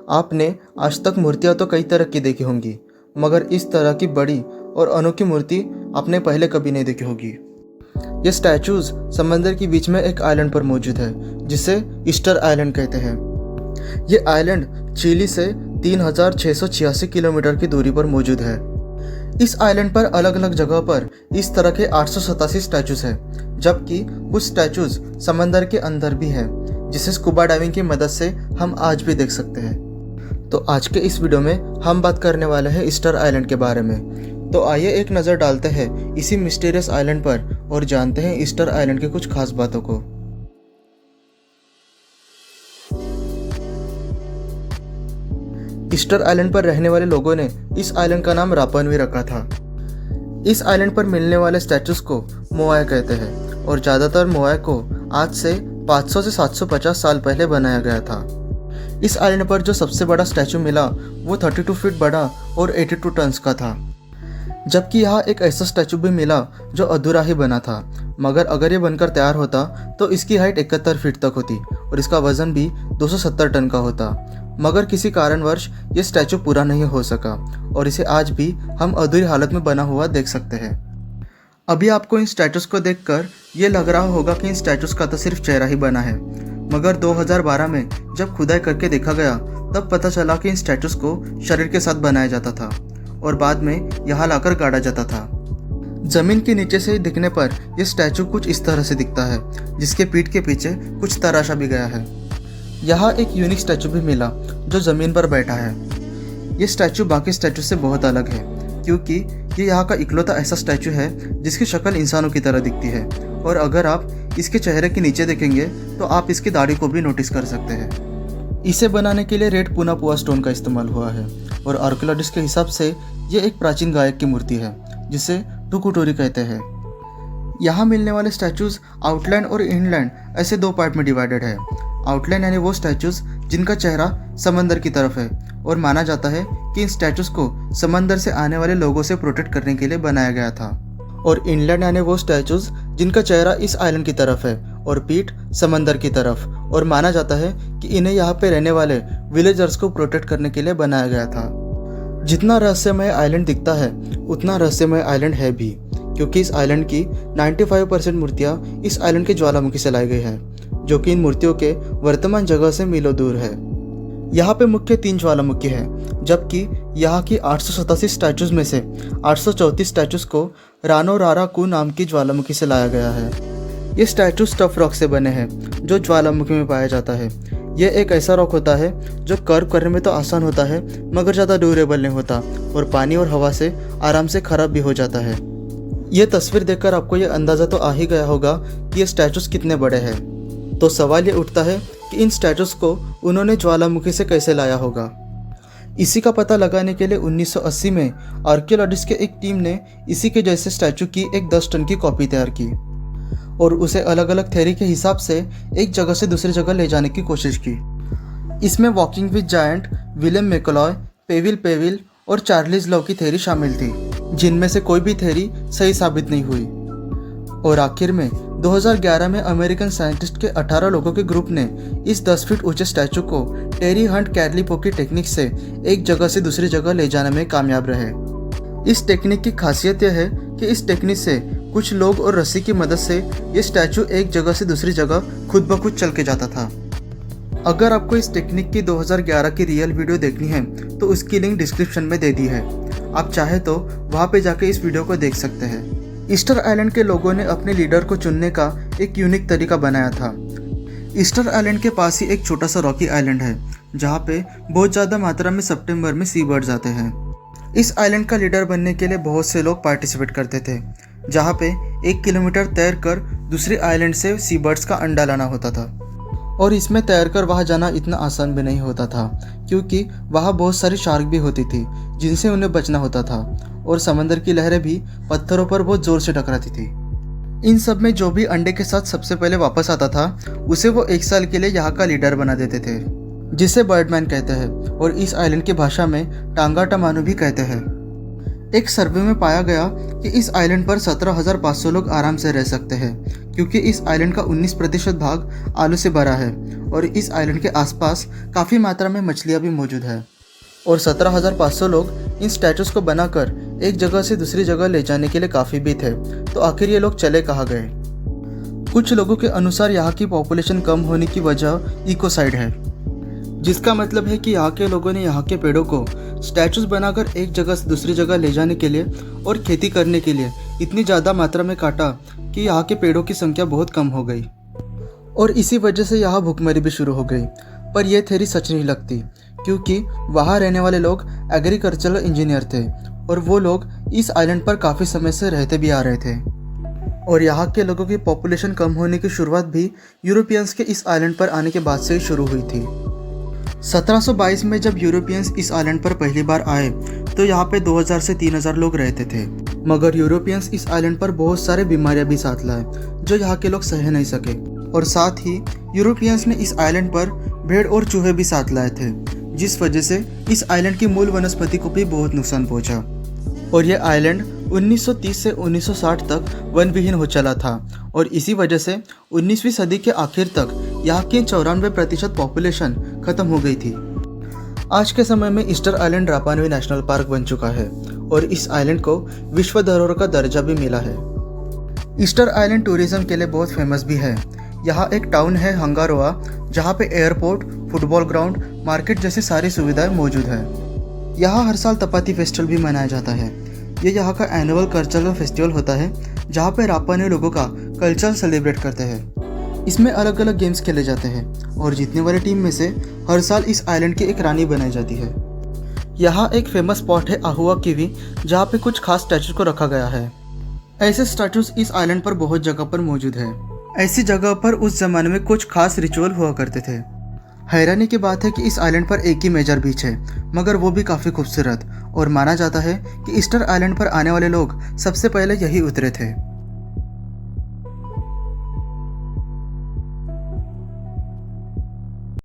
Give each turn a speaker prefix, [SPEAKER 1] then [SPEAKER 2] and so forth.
[SPEAKER 1] आपने आज तक मूर्तियाँ तो कई तरह की देखी होंगी, मगर इस तरह की बड़ी और अनोखी मूर्ति आपने पहले कभी नहीं देखी होगी। ये स्टैचूज समंदर के बीच में एक आइलैंड पर मौजूद है, जिसे ईस्टर आइलैंड कहते हैं। ये आइलैंड चिली से 3686 किलोमीटर की दूरी पर मौजूद है। इस आइलैंड पर अलग अलग जगह पर इस तरह के 887 स्टैचूज हैं, जबकि कुछ स्टैचूज समंदर के अंदर भी हैं, जिसे स्कूबा डाइविंग की मदद से हम आज भी देख सकते हैं। तो आज के इस वीडियो में हम बात करने वाले हैं ईस्टर आइलैंड के बारे में। तो आइए एक नज़र डालते हैं इसी मिस्टीरियस आइलैंड पर और जानते हैं ईस्टर आइलैंड की कुछ खास बातों को। ईस्टर आइलैंड पर रहने वाले लोगों ने इस आइलैंड का नाम रापा नुई रखा था। इस आइलैंड पर मिलने वाले स्टैचूज को मोआय कहते हैं और ज़्यादातर मोआय को आज से 500 से 750 साल पहले बनाया गया था। इस आइलैंड पर जो सबसे बड़ा स्टैचू मिला वो 32 फीट बड़ा और 82 टन्स का था, जबकि यहाँ एक ऐसा स्टैचू भी मिला जो अधूरा ही बना था, मगर अगर ये बनकर तैयार होता तो इसकी हाइट 71 फीट तक होती और इसका वजन भी 270 टन का होता। मगर किसी कारणवश ये स्टैचू पूरा नहीं हो सका और इसे आज भी हम अधूरी हालत में बना हुआ देख सकते हैं। अभी आपको इन स्टैचूज को देखकर ये लग रहा होगा कि इन स्टैचूज का तो सिर्फ चेहरा ही बना है, मगर 2012 में जब खुदाई करके देखा गया तब पता चला कि इन स्टैचूज को शरीर के साथ बनाया जाता था और बाद में यहाँ लाकर गाड़ा जाता था। जमीन के नीचे से दिखने पर यह स्टैचू कुछ इस तरह से दिखता है, जिसके पीठ के पीछे कुछ तराशा भी गया है। यहाँ एक यूनिक स्टैचू भी मिला जो जमीन पर बैठा है। ये स्टैचू बाकी स्टैचू से बहुत अलग है, क्योंकि ये यहाँ का इकलौता ऐसा स्टैचू है जिसकी शक्ल इंसानों की तरह दिखती है और अगर आप इसके चेहरे के नीचे देखेंगे तो आप इसकी दाढ़ी को भी नोटिस कर सकते हैं। इसे बनाने के लिए रेड पुनापुआ स्टोन का इस्तेमाल हुआ है और आर्कियोलॉजिस्ट के हिसाब से ये एक प्राचीन गायक की मूर्ति है जिसे टुकुटोरी कहते हैं। यहाँ मिलने वाले स्टैचूज आउटलैंड और इनलैंड ऐसे दो पार्ट में डिवाइडेड है। आउटलैंड यानी वो स्टैचूज जिनका चेहरा समंदर की तरफ है और माना जाता है कि इन स्टैचूज को समंदर से आने वाले लोगों से प्रोटेक्ट करने के लिए बनाया गया था। और इनलैंड यानी वो स्टैचूज जिनका चेहरा इस आइलैंड की तरफ है और पीठ समंदर की तरफ, और माना जाता है कि इन्हें यहाँ पे रहने वाले विलेजर्स को प्रोटेक्ट करने के लिए बनाया गया था। जितना रहस्यमय आइलैंड दिखता है उतना रहस्यमय आइलैंड है भी, क्योंकि इस आइलैंड की 95% मूर्तियाँ इस आइलैंड के ज्वालामुखी से लाई गई है, जो कि इन मूर्तियों के वर्तमान जगह से मीलों दूर है। यहाँ पे मुख्य 3 ज्वालामुखी है, जबकि यहाँ की 887 स्टैचूज में से 834 स्टैचूज को रानोराराकू नाम की ज्वालामुखी से लाया गया है। ये स्टैचू स्टफ रॉक से बने हैं जो ज्वालामुखी में पाया जाता है। यह एक ऐसा रॉक होता है जो कर्व करने में तो आसान होता है मगर ज़्यादा ड्यूरेबल नहीं होता और पानी और हवा से आराम से खराब भी हो जाता है। ये तस्वीर देखकर आपको ये अंदाज़ा तो आ ही गया होगा कि ये स्टैचूज कितने बड़े हैं। तो सवाल ये उठता है कि इन स्टैचूज को उन्होंने ज्वालामुखी से कैसे लाया होगा। इसी का पता लगाने के लिए 1980 में आर्कियोलॉजिस्ट के एक टीम ने इसी के जैसे स्टैचू की एक 10 टन की कॉपी तैयार की और उसे अलग अलग थ्योरी के हिसाब से एक जगह से दूसरी जगह ले जाने की कोशिश की। इसमें वॉकिंग विद जायंट, विलियम मैकॉलॉय, पेविल और चार्ल्स लव की थ्योरी शामिल थी, जिनमें से कोई भी थ्योरी सही साबित नहीं हुई। और आखिर में 2011 में अमेरिकन साइंटिस्ट के 18 लोगों के ग्रुप ने इस 10 फीट ऊंचे स्टैचू को टेरी हंट कैरलिपो की टेक्निक से एक जगह से दूसरी जगह ले जाने में कामयाब रहे। इस टेक्निक की खासियत यह है कि इस टेक्निक से कुछ लोग और रस्सी की मदद से ये स्टैचू एक जगह से दूसरी जगह खुद ब खुद चल के जाता था। अगर आपको इस टेक्निक की 2011 की रियल वीडियो देखनी है तो उसकी लिंक डिस्क्रिप्शन में दे दी है, आप चाहे तो वहाँ पे जाके इस वीडियो को देख सकते हैं। ईस्टर आइलैंड के लोगों ने अपने लीडर को चुनने का एक यूनिक तरीका बनाया था। ईस्टर आइलैंड के पास ही एक छोटा सा रॉकी आइलैंड है जहाँ पे बहुत ज़्यादा मात्रा में सितंबर में सी बर्ड्स आते हैं। इस आइलैंड का लीडर बनने के लिए बहुत से लोग पार्टिसिपेट करते थे, जहाँ पे 1 किलोमीटर तैरकर दूसरे आइलैंड से सी बर्ड्स का अंडा लाना होता था। और इसमें तैरकर वहाँ जाना इतना आसान भी नहीं होता था, क्योंकि वहाँ बहुत सारी शार्क भी होती थी जिनसे उन्हें बचना होता था और समंदर की लहरें भी पत्थरों पर बहुत ज़ोर से टकराती थी। इन सब में जो भी अंडे के साथ सबसे पहले वापस आता था उसे वो 1 साल के लिए यहाँ का लीडर बना देते थे, जिसे बर्डमैन कहते हैं और इस आइलैंड की भाषा में टांगा टमानू भी कहते हैं। एक सर्वे में पाया गया कि इस आइलैंड पर 17,500 लोग आराम से रह सकते हैं, क्योंकि इस आइलैंड का 19% भाग आलू से भरा है और इस आइलैंड के आसपास काफ़ी मात्रा में मछलियाँ भी मौजूद है। और 17,500 लोग इन स्टैचूज़ को बनाकर एक जगह से दूसरी जगह ले जाने के लिए काफ़ी भी थे, तो आखिर ये लोग चले कहाँ गए? कुछ लोगों के अनुसार यहाँ की पॉपुलेशन कम होने की वजह इकोसाइड है, जिसका मतलब है कि यहाँ के लोगों ने यहाँ के पेड़ों को स्टैचूज बनाकर एक जगह से दूसरी जगह ले जाने के लिए और खेती करने के लिए इतनी ज़्यादा मात्रा में काटा कि यहाँ के पेड़ों की संख्या बहुत कम हो गई और इसी वजह से यहाँ भूखमरी भी शुरू हो गई। पर यह थ्योरी सच नहीं लगती, क्योंकि वहाँ रहने वाले लोग एग्रीकल्चरल इंजीनियर थे और वो लोग इस आइलैंड पर काफ़ी समय से रहते भी आ रहे थे। और यहाँ के लोगों की पॉपुलेशन कम होने की शुरुआत भी यूरोपियंस के इस आइलैंड पर आने के बाद से ही शुरू हुई थी। 1722 में जब यूरोपियंस इस आइलैंड पर पहली बार आए तो यहाँ पे 2000 से 3000 लोग रहते थे, मगर यूरोपियंस इस आइलैंड पर बहुत सारे बीमारियां भी साथ लाए जो यहाँ के लोग सह नहीं सके। और साथ ही यूरोपियंस ने इस आइलैंड पर भेड़ और चूहे भी साथ लाए थे, जिस वजह से इस आइलैंड की मूल वनस्पति को भी बहुत नुकसान पहुंचा। और यह आइलैंड 1930 से 1960 तक वन विहीन हो चला था और इसी वजह से 19वीं सदी के आखिर तक यहाँ की 94% पॉपुलेशन खत्म हो गई थी। आज के समय में ईस्टर आइलैंड रापानुई नेशनल पार्क बन चुका है और इस आइलैंड को विश्व धरोहर का दर्जा भी मिला है। ईस्टर आइलैंड टूरिज्म के लिए बहुत फेमस भी है। यहाँ एक टाउन है हंगारोआ, जहाँ पे एयरपोर्ट, फुटबॉल ग्राउंड, मार्केट जैसी सारी सुविधाएं मौजूद है। यहाँ हर साल तपाती फेस्टिवल भी मनाया जाता है। ये यहाँ का एनुअल कल्चरल फेस्टिवल होता है, जहाँ पे रापानुई लोगों का कल्चर सेलिब्रेट करते हैं। इसमें अलग अलग गेम्स खेले जाते हैं और जीतने वाली टीम में से हर साल इस आइलैंड की एक रानी बनाई जाती है। यहाँ एक फेमस स्पॉट है आहुआ किवी, जहाँ पे कुछ खास स्टैचू को रखा गया है। ऐसे स्टैचूज इस आइलैंड पर बहुत जगह पर मौजूद है। ऐसी जगह पर उस जमाने में कुछ खास रिचुअल हुआ करते थे। हैरानी की बात है कि इस आइलैंड पर एक ही मेजर बीच है, मगर वो भी काफ़ी खूबसूरत, और माना जाता है कि ईस्टर आइलैंड पर आने वाले लोग सबसे पहले यही उतरे थे।